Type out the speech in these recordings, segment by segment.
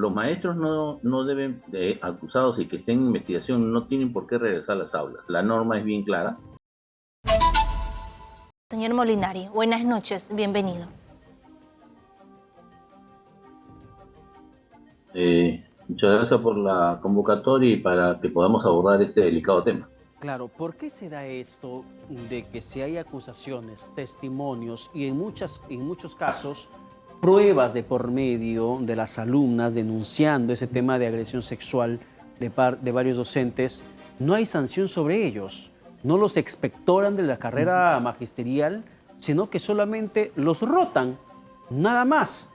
los maestros no deben, acusados y que estén en investigación, no tienen por qué regresar a las aulas. La norma es bien clara. Señor Molinari, buenas noches, bienvenido. Muchas gracias por la convocatoria y para que podamos abordar este delicado tema. Claro, ¿por qué se da esto de que si hay acusaciones, testimonios y en muchos casos pruebas de por medio de las alumnas denunciando ese tema de agresión sexual de varios docentes, no hay sanción sobre ellos? No los expectoran de la carrera magisterial, sino que solamente los rotan, nada más.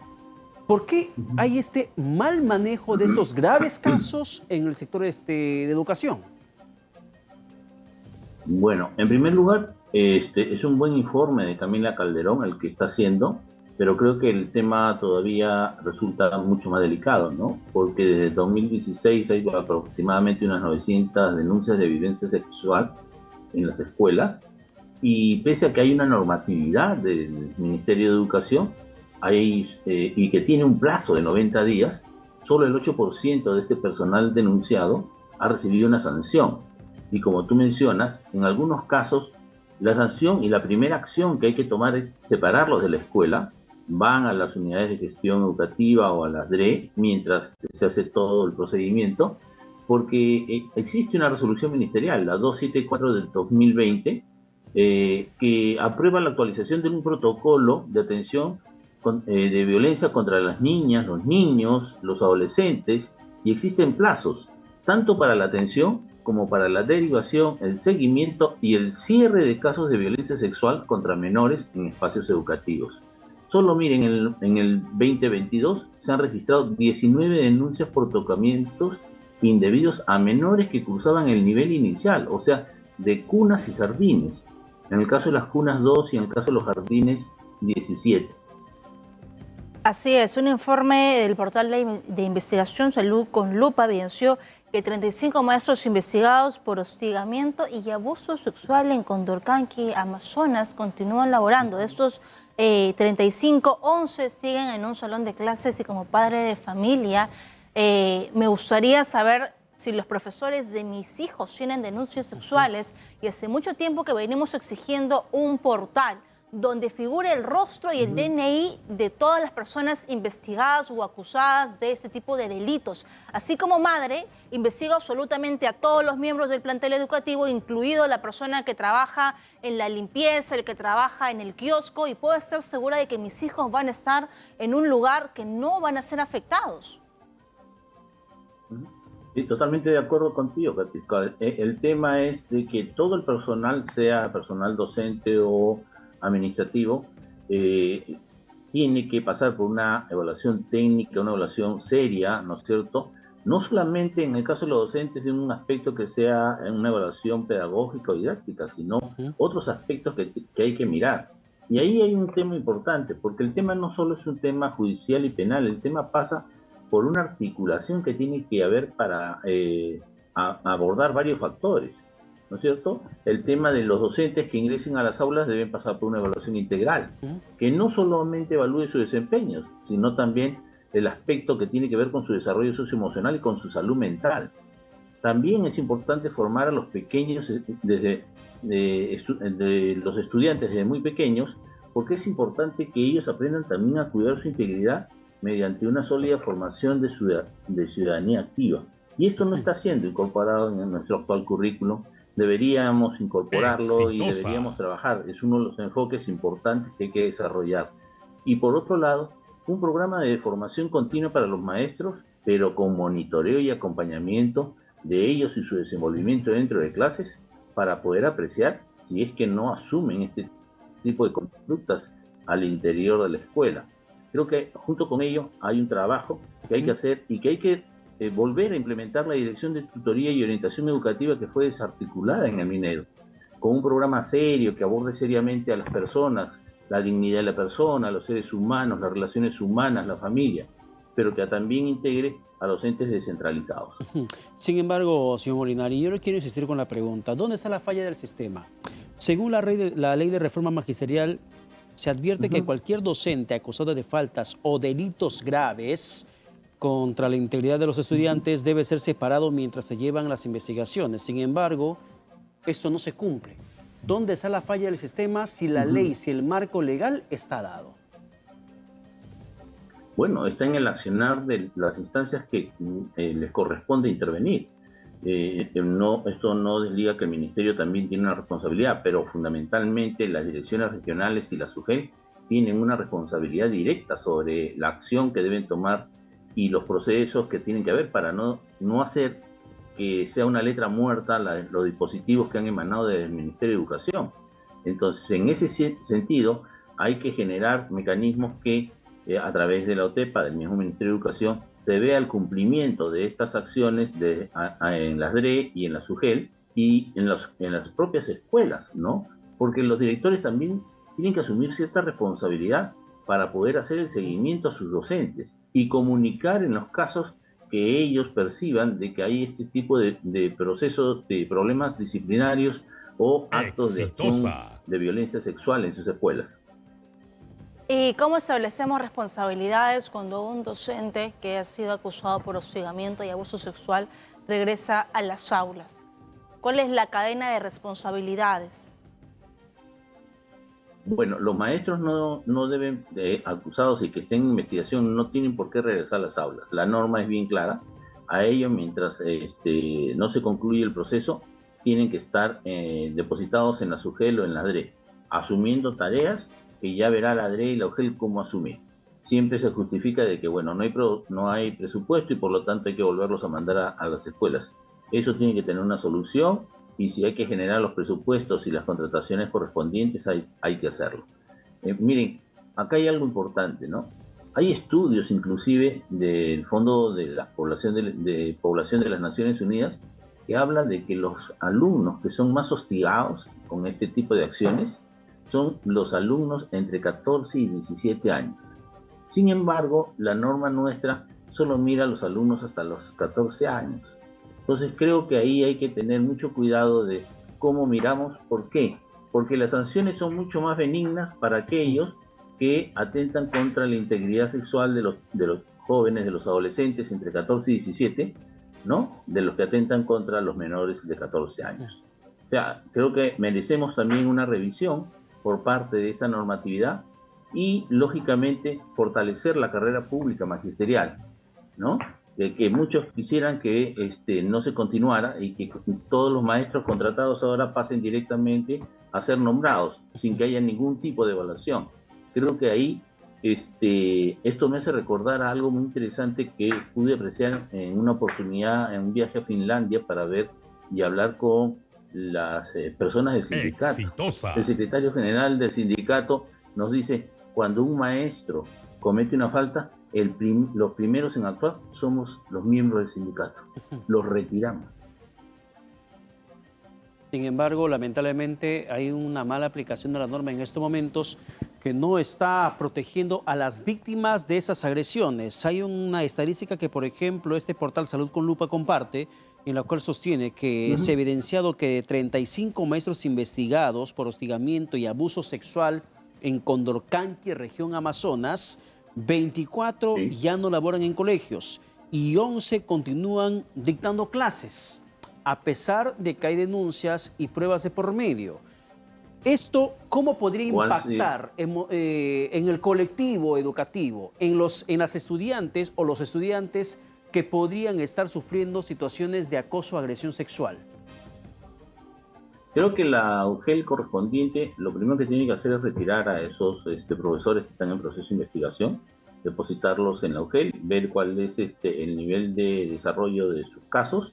¿Por qué hay este mal manejo de estos graves casos en el sector de educación? Bueno, en primer lugar, es un buen informe de Camila Calderón el que está haciendo, pero creo que el tema todavía resulta mucho más delicado, ¿no? Porque desde 2016 hay aproximadamente unas 900 denuncias de violencia sexual en las escuelas, y pese a que hay una normatividad del Ministerio de Educación y que tiene un plazo de 90 días, solo el 8% de este personal denunciado ha recibido una sanción. Y como tú mencionas, en algunos casos la sanción y la primera acción que hay que tomar es separarlos de la escuela, van a las unidades de gestión educativa o a las DRE mientras se hace todo el procedimiento, porque existe una resolución ministerial, la 274 del 2020, que aprueba la actualización de un protocolo de atención de violencia contra las niñas, los niños, los adolescentes, y existen plazos, tanto para la atención como para la derivación, el seguimiento y el cierre de casos de violencia sexual contra menores en espacios educativos. Solo miren, en el 2022 se han registrado 19 denuncias por tocamientos indebidos a menores que cruzaban el nivel inicial, o sea, de cunas y jardines. En el caso de las cunas 2 y en el caso de los jardines 17. Así es, un informe del portal de investigación Salud con Lupa evidenció que 35 maestros investigados por hostigamiento y abuso sexual en Condorcanqui, Amazonas, continúan laborando. De estos 35, 11 siguen en un salón de clases y como padre de familia, me gustaría saber si los profesores de mis hijos tienen denuncias sexuales, y hace mucho tiempo que venimos exigiendo un portal donde figure el rostro y el DNI de todas las personas investigadas o acusadas de ese tipo de delitos. Así como madre, investigo absolutamente a todos los miembros del plantel educativo, incluido la persona que trabaja en la limpieza, el que trabaja en el kiosco, y puedo estar segura de que mis hijos van a estar en un lugar que no van a ser afectados. Sí, totalmente de acuerdo contigo, Francisco. El tema es de que todo el personal, sea personal docente o administrativo, tiene que pasar por una evaluación técnica, una evaluación seria, ¿no es cierto? No solamente en el caso de los docentes en un aspecto que sea una evaluación pedagógica o didáctica, sino otros aspectos que hay que mirar. Y ahí hay un tema importante, porque el tema no solo es un tema judicial y penal, el tema pasa por una articulación que tiene que haber para abordar varios factores, ¿no es cierto? El tema de los docentes que ingresen a las aulas deben pasar por una evaluación integral, que no solamente evalúe su desempeño, sino también el aspecto que tiene que ver con su desarrollo socioemocional y con su salud mental. También es importante formar a los pequeños, los estudiantes desde muy pequeños, porque es importante que ellos aprendan también a cuidar su integridad mediante una sólida formación de ciudadanía activa. Y esto no está siendo incorporado en nuestro actual currículum. Deberíamos incorporarlo y deberíamos trabajar. Es uno de los enfoques importantes que hay que desarrollar. Y por otro lado, un programa de formación continua para los maestros, pero con monitoreo y acompañamiento de ellos y su desenvolvimiento dentro de clases, para poder apreciar si es que no asumen este tipo de conductas al interior de la escuela. Creo que junto con ello hay un trabajo que hay que hacer y que hay que volver a implementar la Dirección de Tutoría y Orientación Educativa que fue desarticulada en el Minedo, con un programa serio que aborde seriamente a las personas, la dignidad de la persona, los seres humanos, las relaciones humanas, la familia, pero que también integre a los entes descentralizados. Sin embargo, señor Molinari, yo le quiero insistir con la pregunta, ¿dónde está la falla del sistema? Según la ley de reforma magisterial, se advierte que cualquier docente acusado de faltas o delitos graves contra la integridad de los estudiantes debe ser separado mientras se llevan las investigaciones. Sin embargo, esto no se cumple. ¿Dónde está la falla del sistema si la ley, si el marco legal está dado? Bueno, está en el accionar de las instancias que les corresponde intervenir. Esto no desliga que el Ministerio también tiene una responsabilidad, pero fundamentalmente las direcciones regionales y la SUGEL tienen una responsabilidad directa sobre la acción que deben tomar y los procesos que tienen que haber para no hacer que sea una letra muerta los dispositivos que han emanado del Ministerio de Educación. Entonces, en ese sentido, hay que generar mecanismos que a través de la OTEPA, del mismo Ministerio de Educación, se vea el cumplimiento de estas acciones en las DRE y en la SUGEL y en las propias escuelas, ¿no? Porque los directores también tienen que asumir cierta responsabilidad para poder hacer el seguimiento a sus docentes y comunicar en los casos que ellos perciban de que hay este tipo de procesos, de problemas disciplinarios o actos de acción de violencia sexual en sus escuelas. ¿Y cómo establecemos responsabilidades cuando un docente que ha sido acusado por hostigamiento y abuso sexual regresa a las aulas? ¿Cuál es la cadena de responsabilidades? Bueno, los maestros no deben, acusados y que estén en investigación, no tienen por qué regresar a las aulas. La norma es bien clara. A ellos, mientras no se concluye el proceso, tienen que estar depositados en la SUGEL o en la DRE, asumiendo tareas que ya verá la DRE y la UGEL cómo asumir. Siempre se justifica de que, bueno, no hay presupuesto y por lo tanto hay que volverlos a mandar a las escuelas. Eso tiene que tener una solución y si hay que generar los presupuestos y las contrataciones correspondientes, hay que hacerlo. Miren, acá hay algo importante, ¿no? Hay estudios inclusive del Fondo de la Población de las Naciones Unidas que hablan de que los alumnos que son más hostigados con este tipo de acciones son los alumnos entre 14 y 17 años. Sin embargo, la norma nuestra solo mira a los alumnos hasta los 14 años. Entonces creo que ahí hay que tener mucho cuidado de cómo miramos. ¿Por qué? Porque las sanciones son mucho más benignas para aquellos que atentan contra la integridad sexual de los jóvenes, de los adolescentes entre 14 y 17, ¿no? De los que atentan contra los menores de 14 años. O sea, creo que merecemos también una revisión por parte de esta normatividad y, lógicamente, fortalecer la carrera pública magisterial, ¿no? De que muchos quisieran que no se continuara y que todos los maestros contratados ahora pasen directamente a ser nombrados sin que haya ningún tipo de evaluación. Creo que ahí esto me hace recordar a algo muy interesante que pude apreciar en una oportunidad, en un viaje a Finlandia para ver y hablar con las personas del sindicato. Exitosa. El secretario general del sindicato nos dice, cuando un maestro comete una falta, los primeros en actuar somos los miembros del sindicato. Los retiramos. Sin embargo, lamentablemente hay una mala aplicación de la norma en estos momentos que no está protegiendo a las víctimas de esas agresiones. Hay una estadística que, por ejemplo, este portal Salud con Lupa comparte, en la cual sostiene que se ha evidenciado que de 35 maestros investigados por hostigamiento y abuso sexual en Condorcanqui, región Amazonas, 24 ya no laboran en colegios y 11 continúan dictando clases, a pesar de que hay denuncias y pruebas de por medio. ¿Esto cómo podría impactar en el colectivo educativo, en las estudiantes o los estudiantes que podrían estar sufriendo situaciones de acoso o agresión sexual? Creo que la UGEL correspondiente lo primero que tiene que hacer es retirar a esos profesores que están en proceso de investigación, depositarlos en la UGEL, ver cuál es el nivel de desarrollo de sus casos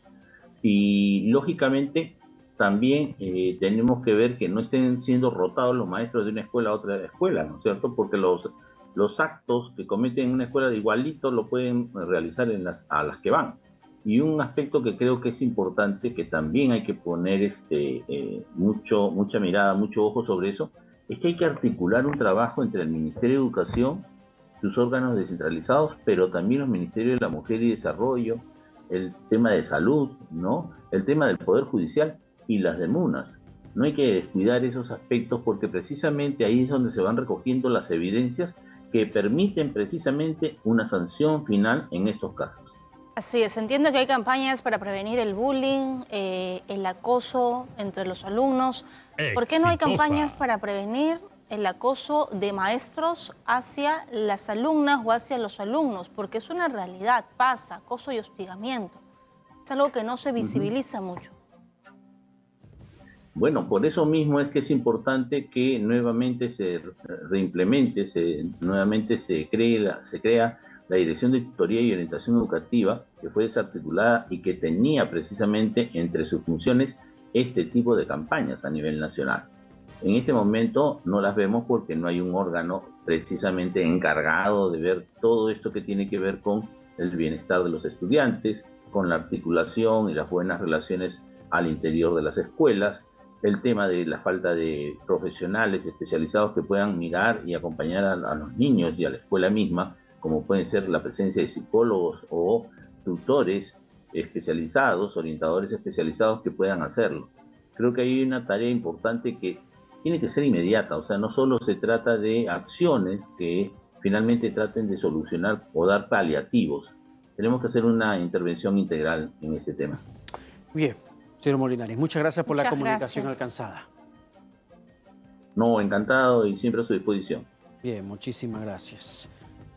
y, lógicamente, también tenemos que ver que no estén siendo rotados los maestros de una escuela a otra escuela, ¿no es cierto? Porque los actos que cometen en una escuela de igualito lo pueden realizar a las que van. Y un aspecto que creo que es importante, que también hay que poner mucha mirada, mucho ojo sobre eso, es que hay que articular un trabajo entre el Ministerio de Educación, sus órganos descentralizados, pero también los Ministerios de la Mujer y Desarrollo, el tema de salud, ¿no? El tema del Poder Judicial y las demunas. No hay que descuidar esos aspectos porque precisamente ahí es donde se van recogiendo las evidencias que permiten precisamente una sanción final en estos casos. Así es, entiendo que hay campañas para prevenir el bullying, el acoso entre los alumnos. ¿Por qué no hay campañas para prevenir el acoso de maestros hacia las alumnas o hacia los alumnos? Porque es una realidad, pasa, acoso y hostigamiento. Es algo que no se visibiliza mucho. Bueno, por eso mismo es que es importante que nuevamente se reimplemente, nuevamente se crea la Dirección de Tutoría y Orientación Educativa, que fue desarticulada y que tenía precisamente entre sus funciones este tipo de campañas a nivel nacional. En este momento no las vemos porque no hay un órgano precisamente encargado de ver todo esto que tiene que ver con el bienestar de los estudiantes, con la articulación y las buenas relaciones al interior de las escuelas, el tema de la falta de profesionales especializados que puedan mirar y acompañar a los niños y a la escuela misma, como pueden ser la presencia de psicólogos o tutores especializados, orientadores especializados que puedan hacerlo. Creo que hay una tarea importante que tiene que ser inmediata, o sea, no solo se trata de acciones que finalmente traten de solucionar o dar paliativos. Tenemos que hacer una intervención integral en este tema. Bien, señor Molinari, muchas gracias por la comunicación alcanzada. No, encantado y siempre a su disposición. Bien, muchísimas gracias.